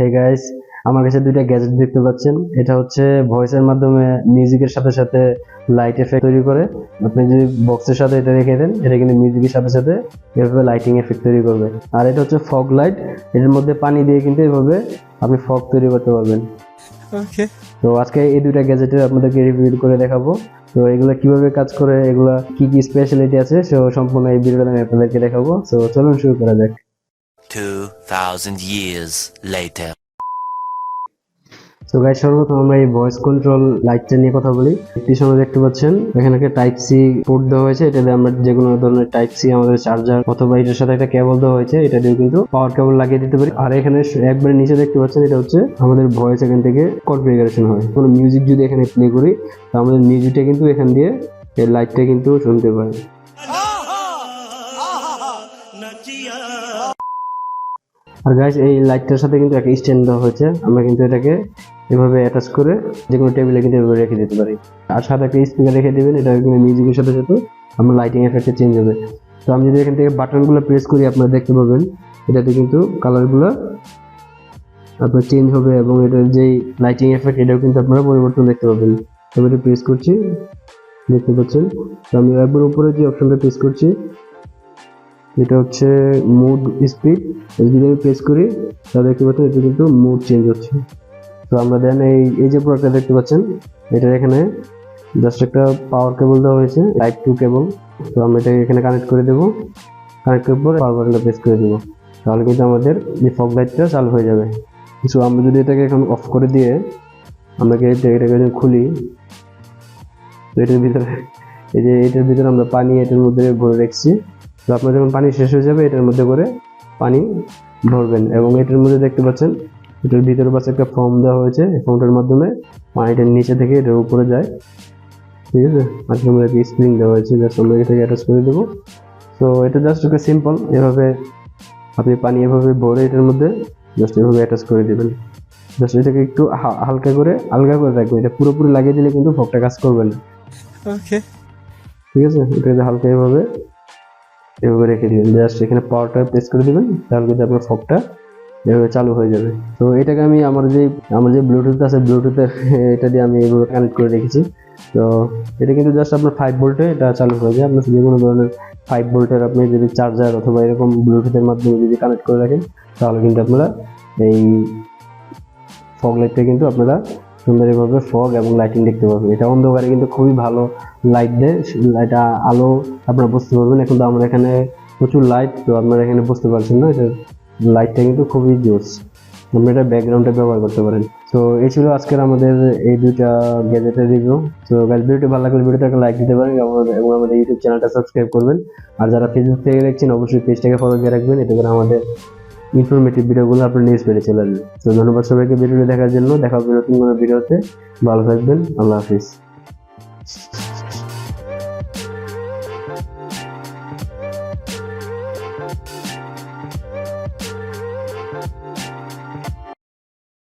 Hey guys, আমার কাছে দুইটা গ্যাজেট দেখতে পাচ্ছেন। এটা হচ্ছে ভয়েসের মাধ্যমে মিউজিকের সাথে সাথে লাইট এফেক্ট তৈরি করে। আপনি যদি বক্সের সাথে এটা রেখে দেন, এটা কিন্তু মিউজিকের সাথে সাথে এভাবে লাইটিং এফেক্ট তৈরি করবে। আর এটা হচ্ছে ফগ লাইট, এটার মধ্যে পানি দিয়ে কিন্তু এভাবে আপনি ফগ তৈরি করতে পারবেন। ওকে, তো আজকে এই দুইটা গ্যাজেটের আপনাদেরকে রিভিউ করে দেখাবো। তো এগুলা কিভাবে কাজ করে, এগুলা কি কি স্পেশালিটি আছে, সে সম্পূর্ণ এই ভিডিওটা আমি আপনাদেরকে দেখাবো। তো চলুন শুরু করা যাক। 2000 years later. তো গাইস, সর্বপ্রথম আমরা এই ভয়েস কন্ট্রোল লাইটটা নিয়ে কথা বলি। পিছনে দেখতে পাচ্ছেন এখানে একটা টাইপ সি পোর্ট দেওয়া হয়েছে। এটা দিয়ে আমরা যে কোনো ধরনের টাইপ সি আমাদের চার্জার অথবা এটার সাথে একটা কেবল দেওয়া হয়েছে, এটা দিয়ে কিন্তু পাওয়ার কেবল লাগিয়ে দিতে পারি। আর এখানে একবারে নিচে দেখতে পাচ্ছেন এটা হচ্ছে আমাদের ভয়েস, এখান থেকে কনফিগারেশন হয়। কোনো মিউজিক যদি এখানে প্লে করি, তো আমাদের মিউজিকটা কিন্তু এখান দিয়ে এই লাইটটা কিন্তু শুনতে পাই। আর গাইস, এই লাইটটার সাথে কিন্তু একটা স্ট্যান্ড দেওয়া হয়েছে। আমরা কিন্তু এটাকে এভাবে অ্যাটাচ করে যে কোনো টেবিলে কিন্তু এভাবে রেখে দিতে পারি। আর সাথে একটা স্পিকার রেখে দিবেন, এটা কিন্তু মিউজিকের সাথে সাথে আমরা লাইটিং এফেক্টে চেঞ্জ হবে। তো আমি যদি এখান থেকে বাটনগুলো প্রেস করি, আপনারা দেখতে পাবেন এটাতে কিন্তু কালারগুলো আপনার চেঞ্জ হবে এবং এটার যেই লাইটিং এফেক্ট এটাও কিন্তু আপনারা পরিবর্তন দেখতে পাবেন। তবে এটা প্রেস করছি, দেখতে পাচ্ছেন। তো আমি একবার উপরে যে অপশনটা প্রেস করছি, এটা হচ্ছে মুড স্পিড। যদি আমি প্রেস করি তাহলে দেখতে পাচ্ছেন এটা কিন্তু মুড চেঞ্জ হচ্ছে। তো আমরা দেন এই যে প্রোডাক্টটা দেখতে পাচ্ছেন, এটার এখানে জাস্ট একটা পাওয়ার কেবল দেওয়া হয়েছে, টাইপ 2 কেবল। তো আমরা এটাকে এখানে কানেক্ট করে দেবো। কানেক্ট করার পর পাওয়ার বাটনটা প্রেস করে দেবো, তাহলে কিন্তু আমাদের এই ফগ লাইটটা চালু হয়ে যাবে। সো আমরা যদি এটাকে এখন অফ করে দিয়ে আমাকে এটাকে খুলি, তো এটার ভিতরে এটার ভিতরে আমরা পানি এটার মধ্যে ভরে রাখছি। তো আপনার যখন পানি শেষ হয়ে যাবে, এটার মধ্যে করে পানি ভরবেন এবং এটার মধ্যে দেখতে পাচ্ছেন এটার ভিতরে পাশে একটা ফর্ম দেওয়া হয়েছে। এই ফর্মটার মাধ্যমে পানিটার নিচে থেকে এটার উপরে যায়, ঠিক আছে। মাঝখানে মধ্যে একটা স্প্রিং দেওয়া হয়েছে, জাস্ট আমরা এটাকে অ্যাটাচ করে দেবো। তো এটা জাস্ট একটা সিম্পল, এভাবে আপনি পানি এভাবে ভরে এটার মধ্যে জাস্ট এভাবে অ্যাটাচ করে দেবেন। জাস্ট এটাকে একটু হালকা করে আলগা করে রাখবেন, এটা পুরোপুরি লাগিয়ে দিলে কিন্তু ফগটা কাজ করবে না। ওকে, ঠিক আছে। এটাকে হালকা এভাবে রেখে দিবেন, জাস্ট এখানে পাওয়ারটা প্রেস করে দিবেন, তাহলে কিন্তু আপনার ফগটা এভাবে চালু হয়ে যাবে। তো এটাকে আমি আমার যে ব্লুটুথ আছে, ব্লুটুথের এটা দিয়ে আমি এভাবে কানেক্ট করে রেখেছি। তো এটা কিন্তু জাস্ট আপনার 5 ভোল্টে এটা চালু হয়ে যায়। আপনার যে কোনো ধরনের 5 ভোল্টের আপনি যদি চার্জার অথবা এরকম ব্লুটুথের মাধ্যমে যদি কানেক্ট করে রাখেন, তাহলে কিন্তু আপনারা এই ফগ লাইটটা কিন্তু আপনারা সুন্দরভাবে ফগ এবং লাইটিং দেখতে পাবেন। এটা অন্ধকারে কিন্তু খুবই ভালো লাইট দেয়, এটা আলো আপনারা বুঝতে পারবেন। এখন তো আমরা এখানে প্রচুর লাইট, তো আপনারা এখানে বুঝতে পারছেন না, এটা লাইটটা কিন্তু খুবই জোস। আমরা এটা ব্যাকগ্রাউন্ডে ব্যবহার করতে পারেন। তো এই ছিল আজকের আমাদের এই দুইটা গ্যাজেটের রিভিউ। তো গাইস, ভিডিওটি ভালো লাগলে ভিডিওটাকে লাইক দিতে পারেন এবং আমাদের ইউটিউব চ্যানেলটা সাবস্ক্রাইব করবেন। আর যারা ফেসবুক থেকে দেখছেন, অবশ্যই পেজটাকে ফলো দিয়ে রাখবেন, এতে করে আমাদের ইনফরমেটিভ ভিডিওগুলো আপনার নিউজ পেজে চলে আসবে। তো ধন্যবাদ সবাইকে ভিডিওটি দেখার জন্য। দেখা হবে নতুন কোনো ভিডিওতে। ভালো থাকবেন, আল্লাহ হাফিজ।